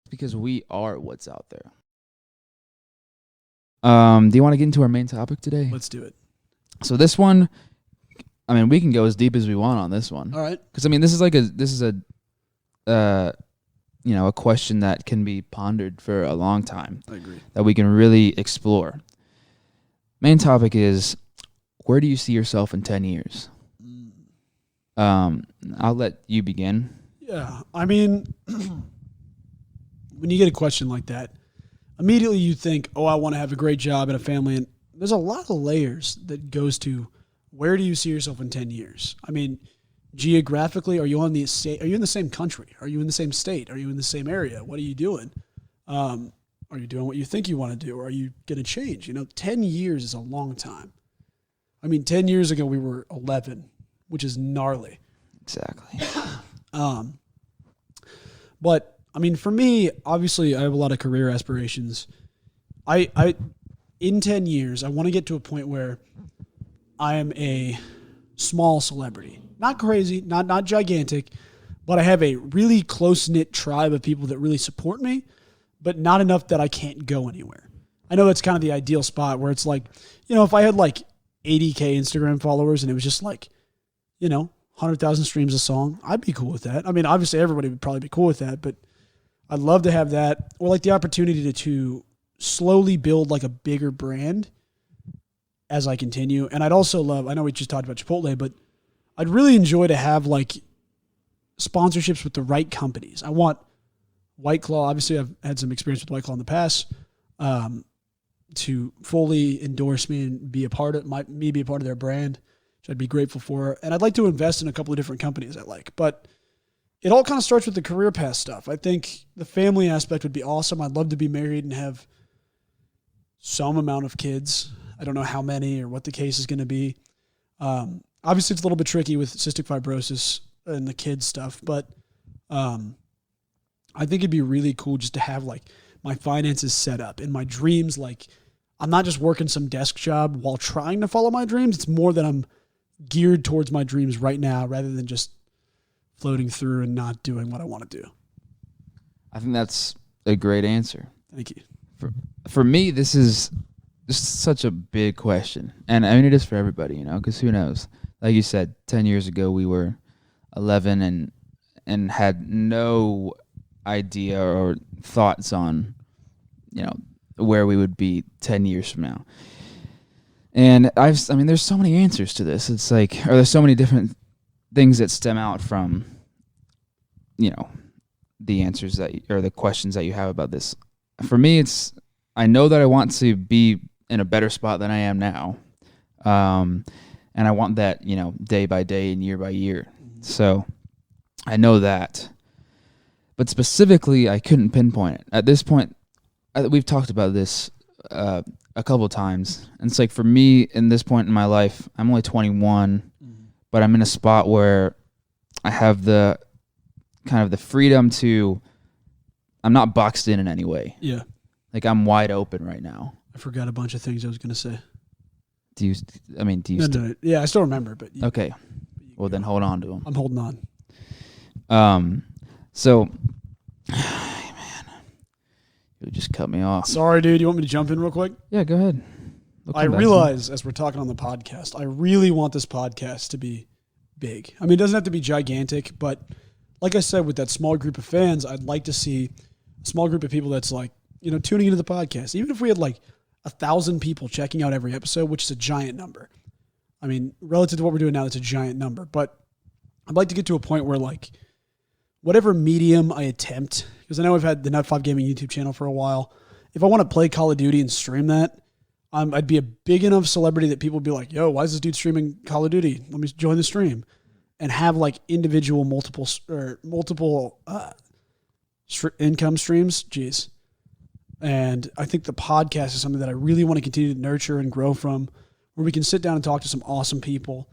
because we are what's out there. Do you want to get into our main topic today? Let's do it. So this one, I mean, we can go as deep as we want on this one. All right. Because I mean, this is a question that can be pondered for a long time. I agree. That we can really explore. Main topic is, where do you see yourself in 10 years? I'll let you begin. Yeah. I mean, when you get a question like that, immediately you think, oh, I want to have a great job and a family. And there's a lot of layers that goes to where do you see yourself in 10 years? I mean, geographically, are you in the same country? Are you in the same state? Are you in the same area? What are you doing? Are you doing what you think you want to do? Or are you going to change? 10 years is a long time. I mean, 10 years ago, we were 11, which is gnarly. Exactly. But, I mean, for me, obviously, I have a lot of career aspirations. In 10 years, I want to get to a point where I am a small celebrity. Not crazy, not gigantic, but I have a really close-knit tribe of people that really support me, but not enough that I can't go anywhere. I know that's kind of the ideal spot where it's like, if I had like 80K Instagram followers and it was just like, 100,000 streams a song, I'd be cool with that. I mean, obviously everybody would probably be cool with that, but I'd love to have that, or like the opportunity to slowly build like a bigger brand as I continue. And I'd also love, I know we just talked about Chipotle, but I'd really enjoy to have like sponsorships with the right companies. I want White Claw, obviously I've had some experience with White Claw in the past, to fully endorse me and be a part of be a part of their brand, which I'd be grateful for. And I'd like to invest in a couple of different companies I like, but it all kind of starts with the career path stuff. I think the family aspect would be awesome. I'd love to be married and have some amount of kids. I don't know how many or what the case is going to be. Obviously it's a little bit tricky with cystic fibrosis and the kids stuff, but, I think it'd be really cool just to have like my finances set up and my dreams. Like I'm not just working some desk job while trying to follow my dreams. It's more that I'm geared towards my dreams right now rather than just floating through and not doing what I want to do. I think that's a great answer. Thank you. For me, this is just such a big question. And I mean, it is for everybody, because who knows? Like you said, 10 years ago, we were 11 and had no idea or thoughts on, where we would be 10 years from now. And there's so many answers to this. It's like, or there's so many different things that stem out from, the answers or the questions that you have about this. For me, I know that I want to be in a better spot than I am now. And I want that, day by day and year by year. So I know that. But specifically, I couldn't pinpoint it. At this point, we've talked about this a couple of times. And it's like for me, in this point in my life, I'm only 21, but I'm in a spot where I have the kind of the freedom to, I'm not boxed in any way. Yeah. Like I'm wide open right now. I forgot a bunch of things I was going to say. Do you? No. Yeah, I still remember, but. Okay. Well, then hold on to them. I'm holding on. So, man, you just cut me off. Sorry, dude. You want me to jump in real quick? Yeah, go ahead. I realize as we're talking on the podcast, I really want this podcast to be big. I mean, it doesn't have to be gigantic, but like I said, with that small group of fans, I'd like to see a small group of people that's like, tuning into the podcast. Even if we had like 1,000 people checking out every episode, which is a giant number. I mean, relative to what we're doing now, it's a giant number. But I'd like to get to a point where like, whatever medium I attempt, because I know I've had the Nut5 Gaming YouTube channel for a while. If I want to play Call of Duty and stream that, I'd be a big enough celebrity that people would be like, yo, why is this dude streaming Call of Duty? Let me join the stream. And have like individual multiple income streams. Jeez. And I think the podcast is something that I really want to continue to nurture and grow from, where we can sit down and talk to some awesome people.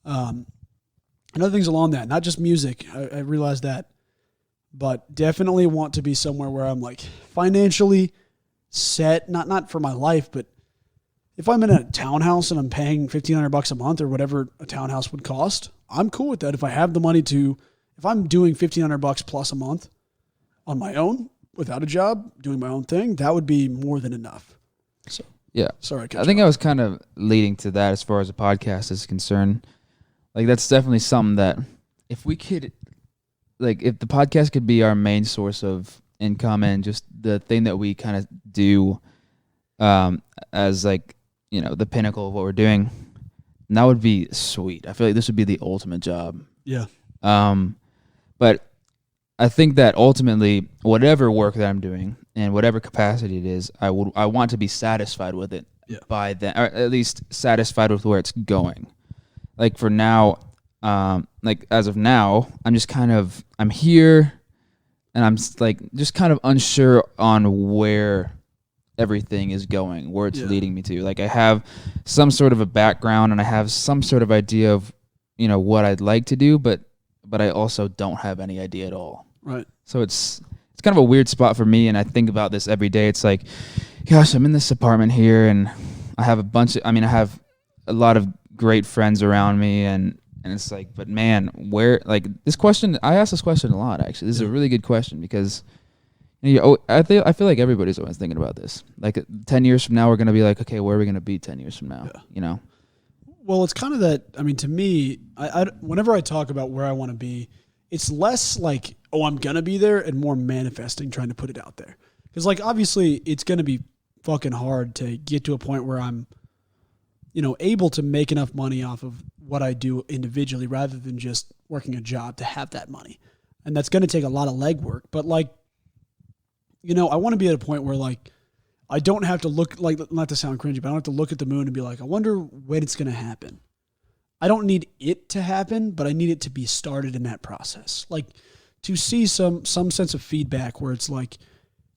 And other things along that, not just music. I realize that. But definitely want to be somewhere where I'm like financially set, not for my life, but if I'm in a townhouse and I'm paying $1,500 a month or whatever a townhouse would cost, I'm cool with that. If I have the money to, if I'm doing $1,500 plus a month on my own, without a job, doing my own thing, that would be more than enough. So Yeah. sorry, I think I was kind of leading to that as far as the podcast is concerned. Like, that's definitely something that if we could, like, if the podcast could be our main source of income and just the thing that we kind of do as, like, you know, the pinnacle of what we're doing, that would be sweet. I feel like this would be the ultimate job. Yeah. But I think that ultimately, whatever work that I'm doing and whatever capacity it is, I want to be satisfied with it by then, or at least satisfied with where it's going. Like, for now, like, as of now, I'm here, and I'm like just kind of unsure on where everything is going, where it's leading me to. Like, I have some sort of a background and I have some sort of idea of, you know, what I'd like to do, but I also don't have any idea at all. Right. So it's kind of a weird spot for me, and I think about this every day. It's like, gosh, I'm in this apartment here, and I have I have a lot of great friends around me, and it's like, but man, where, like, this question, I ask this question a lot, actually. This is a really good question, because, you know, I feel like everybody's always thinking about this. Like, 10 years from now, we're going to be like, okay, where are we going to be 10 years from now? Yeah. You know? Well, it's kind of that, I mean, to me, I whenever I talk about where I want to be, it's less like, oh, I'm going to be there, and more manifesting, trying to put it out there. Because, like, obviously, it's going to be fucking hard to get to a point where I'm, you know, able to make enough money off of what I do individually rather than just working a job to have that money. And that's going to take a lot of legwork. But, like, you know, I want to be at a point where, like, I don't have to look, like, not to sound cringy, but I don't have to look at the moon and be like, I wonder when it's going to happen. I don't need it to happen, but I need it to be started in that process. Like, to see some sense of feedback where it's like,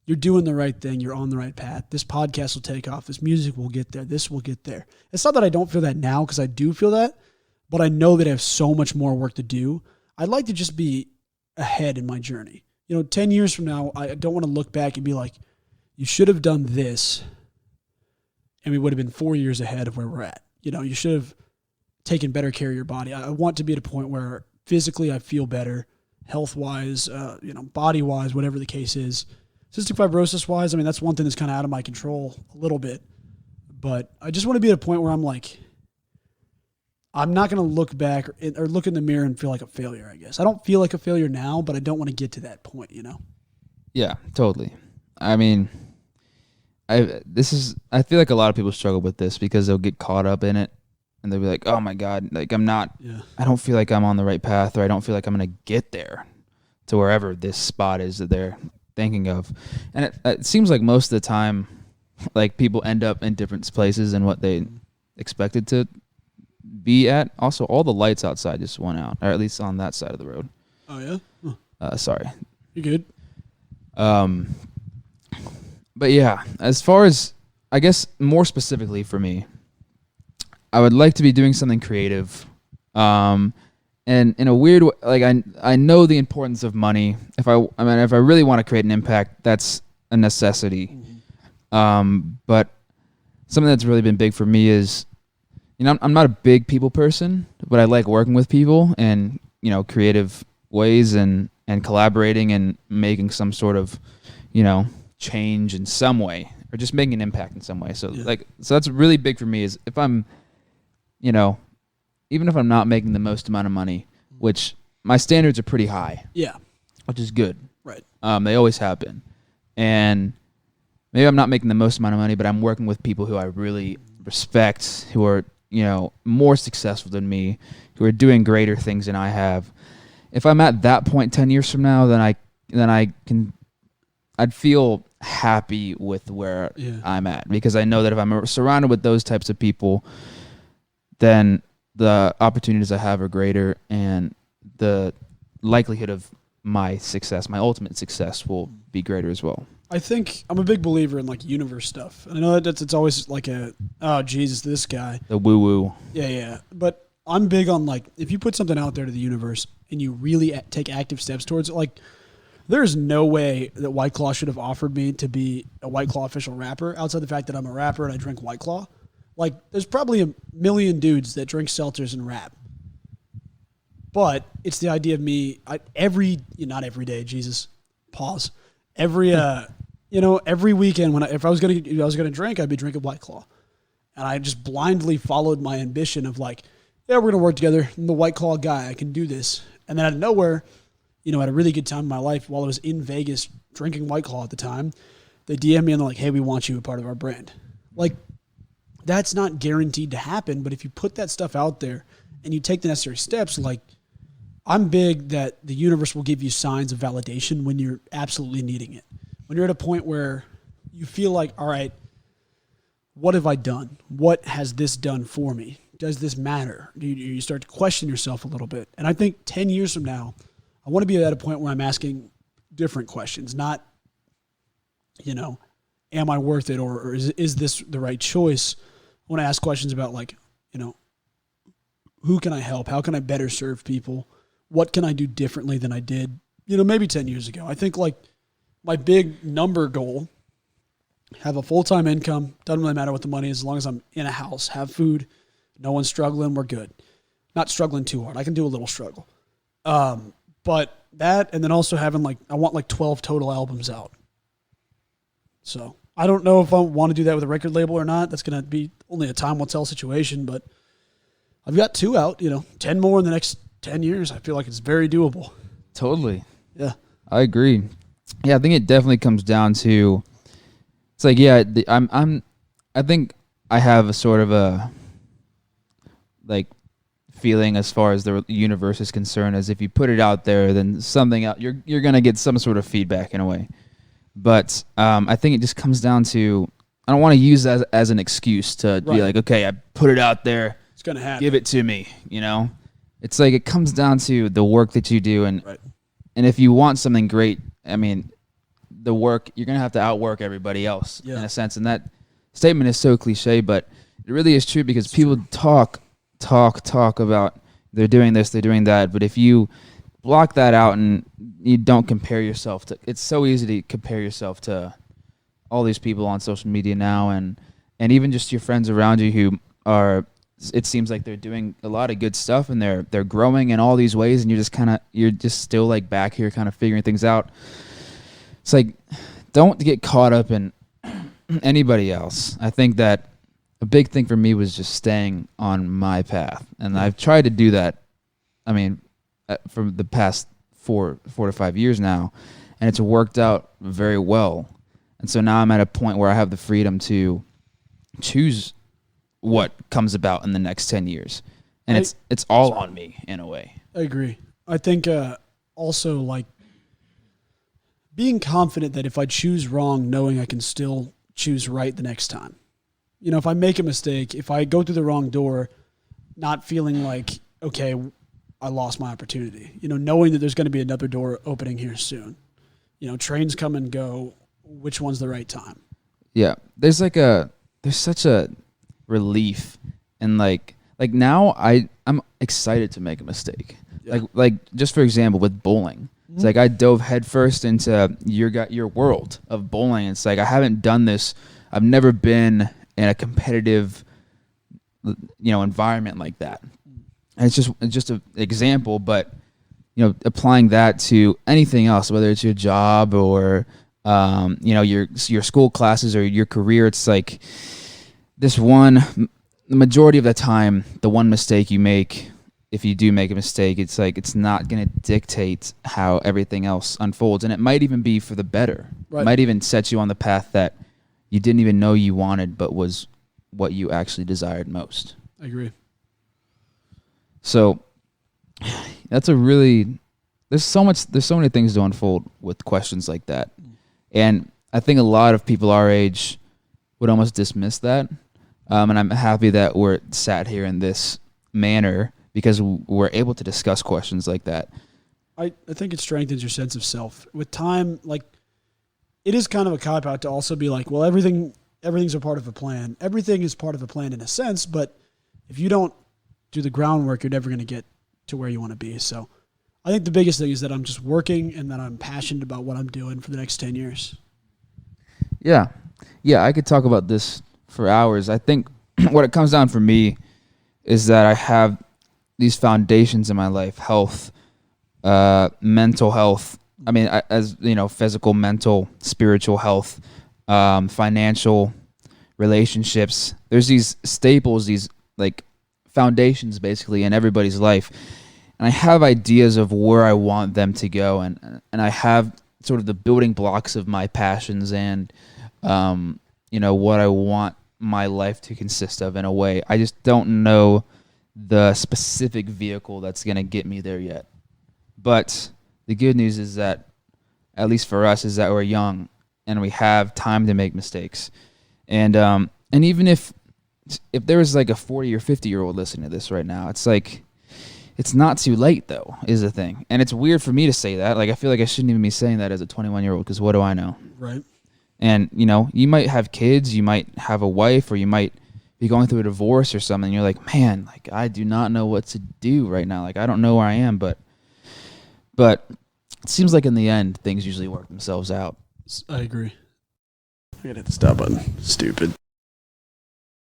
you're doing the right thing, you're on the right path. This podcast will take off. This music will get there. This will get there. It's not that I don't feel that now, because I do feel that, but I know that I have so much more work to do. I'd like to just be ahead in my journey. You know, 10 years from now, I don't want to look back and be like, you should have done this, and we would have been 4 years ahead of where we're at. You know, you should have taken better care of your body. I want to be at a point where physically I feel better, health-wise, you know, body-wise, whatever the case is. Cystic fibrosis-wise, I mean, that's one thing that's kind of out of my control a little bit. But I just want to be at a point where I'm like, I'm not going to look back or look in the mirror and feel like a failure, I guess. I don't feel like a failure now, but I don't want to get to that point, you know? Yeah, totally. I mean, I feel like a lot of people struggle with this because they'll get caught up in it, and they'll be like, oh my God, like, I don't feel like I'm on the right path, or I don't feel like I'm going to get there to wherever this spot is that they're thinking of. And it seems like most of the time, like, people end up in different places than what they expected to be at. Also, all the lights outside just went out, or at least on that side of the road. Oh, yeah? Huh. Sorry. You're good. But yeah, as far as, I guess, more specifically for me, I would like to be doing something creative. And in a weird way, like, I know the importance of money. If I really want to create an impact, that's a necessity. Mm-hmm. But something that's really been big for me is, you know, I'm not a big people person, but I like working with people and, you know, creative ways and collaborating and making some sort of, you know, change in some way, or just making an impact in some way. So so that's really big for me, is if I'm, you know, even if I'm not making the most amount of money, which my standards are pretty high. Yeah. Which is good. Right. They always have been. And maybe I'm not making the most amount of money, but I'm working with people who I really respect, who are, you know, more successful than me, who are doing greater things than I have. If I'm at that point 10 years from now, I'd feel happy with where I'm at, because I know that if I'm surrounded with those types of people, then the opportunities I have are greater, and the likelihood of my success, my ultimate success, will be greater as well. I think I'm a big believer in, like, universe stuff. And I know that it's always like oh, Jesus, this guy. The woo-woo. Yeah. But I'm big on, like, if you put something out there to the universe and you really take active steps towards it, like, there's no way that White Claw should have offered me to be a White Claw official rapper outside the fact that I'm a rapper and I drink White Claw. Like, there's probably a million dudes that drink seltzers and rap. But it's the idea of me, not every day, Jesus, pause. every weekend if I was gonna drink, I'd be drinking White Claw, and I just blindly followed my ambition of like, yeah, we're gonna work together. I'm the White Claw guy. I can do this. And then out of nowhere, had a really good time in my life while I was in Vegas drinking White Claw at the time. They DM me and they're like, hey, we want you a part of our brand. Like, that's not guaranteed to happen, but if you put that stuff out there and you take the necessary steps, like, I'm big that the universe will give you signs of validation when you're absolutely needing it. When you're at a point where you feel like, all right, what have I done? What has this done for me? Does this matter? You start to question yourself a little bit. And I think 10 years from now, I want to be at a point where I'm asking different questions, not, am I worth it, or is this the right choice? I want to ask questions about, like, who can I help? How can I better serve people? What can I do differently than I did, maybe 10 years ago? I think, like, my big number goal, have a full-time income, doesn't really matter what the money is, as long as I'm in a house, have food, no one's struggling, we're good. Not struggling too hard. I can do a little struggle. But that, and then also having, I want 12 total albums out. So I don't know if I want to do that with a record label or not. That's going to be only a time will tell situation, but I've got 2 out, 10 more in the next 10 years. I feel like it's very doable. Totally. Yeah. I agree. Yeah, I think it definitely comes down to, it's like, yeah, I think I have a sort of a, like, feeling as far as the universe is concerned, as if you put it out there, then something out, you're going to get some sort of feedback in a way. But I think it just comes down to, I don't want to use that as an excuse to be like, okay, I put it out there. It's going to happen. Give it to me, It's like it comes down to the work that you do. And if you want something great, I mean, the work, you're going to have to outwork everybody else in a sense. And that statement is so cliche, but it really is true, because people talk about they're doing this, they're doing that. But if you block that out and you don't compare yourself to, it's so easy to compare yourself to all these people on social media now, and even just your friends around you who are, it seems like they're doing a lot of good stuff and they're growing in all these ways, and you're just still like back here kind of figuring things out. It's like, don't get caught up in anybody else. I think that a big thing for me was just staying on my path, and I've tried to do that. I mean, for the past 4 to 5 years now, and it's worked out very well. And so now I'm at a point where I have the freedom to choose what comes about in the next 10 years, and it's all on me in a way. I agree. I think also, like, being confident that if I choose wrong, knowing I can still choose right the next time. If I make a mistake, if I go through the wrong door, not feeling like, okay, I lost my opportunity. Knowing that there's going to be another door opening here soon. Trains come and go. Which one's the right time? Yeah. There's such a relief, and like now I'm excited to make a mistake. Yeah. Like just for example, with bowling. It's like I dove headfirst into your world of bowling. It's like I haven't done this. I've never been in a competitive, environment like that. And it's just an example, but applying that to anything else, whether it's your job or your school classes or your career, it's like the majority of the time, the one mistake you make, if you do make a mistake, it's like it's not going to dictate how everything else unfolds, and it might even be for the better. Right. It might even set you on the path that you didn't even know you wanted, but was what you actually desired most. I agree. So that's there's so many things to unfold with questions like that. And I think a lot of people our age would almost dismiss that. And I'm happy that we're sat here in this manner because we're able to discuss questions like that. I think it strengthens your sense of self. With time, like, it is kind of a cop-out to also be like, well, everything's a part of a plan. Everything is part of a plan in a sense, but if you don't do the groundwork, you're never going to get to where you want to be. So I think the biggest thing is that I'm just working and that I'm passionate about what I'm doing for the next 10 years. Yeah. Yeah, I could talk about this for hours. I think what it comes down for me is that I have these foundations in my life, health, mental health, I mean, as you know, physical, mental, spiritual health, financial, relationships. There's these staples, these like foundations basically in everybody's life. And I have ideas of where I want them to go, and I have sort of the building blocks of my passions and what I want my life to consist of in a way. I just don't know the specific vehicle that's going to get me there yet. But the good news is that, at least for us, is that we're young and we have time to make mistakes. And even if there was like a 40 or 50-year-old listening to this right now, it's like, it's not too late though, is the thing. And it's weird for me to say that. Like, I feel like I shouldn't even be saying that as a 21-year-old, because what do I know? Right. And, you might have kids, you might have a wife, or you might be going through a divorce or something. You're like, man, like, I do not know what to do right now. Like, I don't know where I am, but it seems like in the end, things usually work themselves out. I agree. I gotta hit the stop button. Stupid.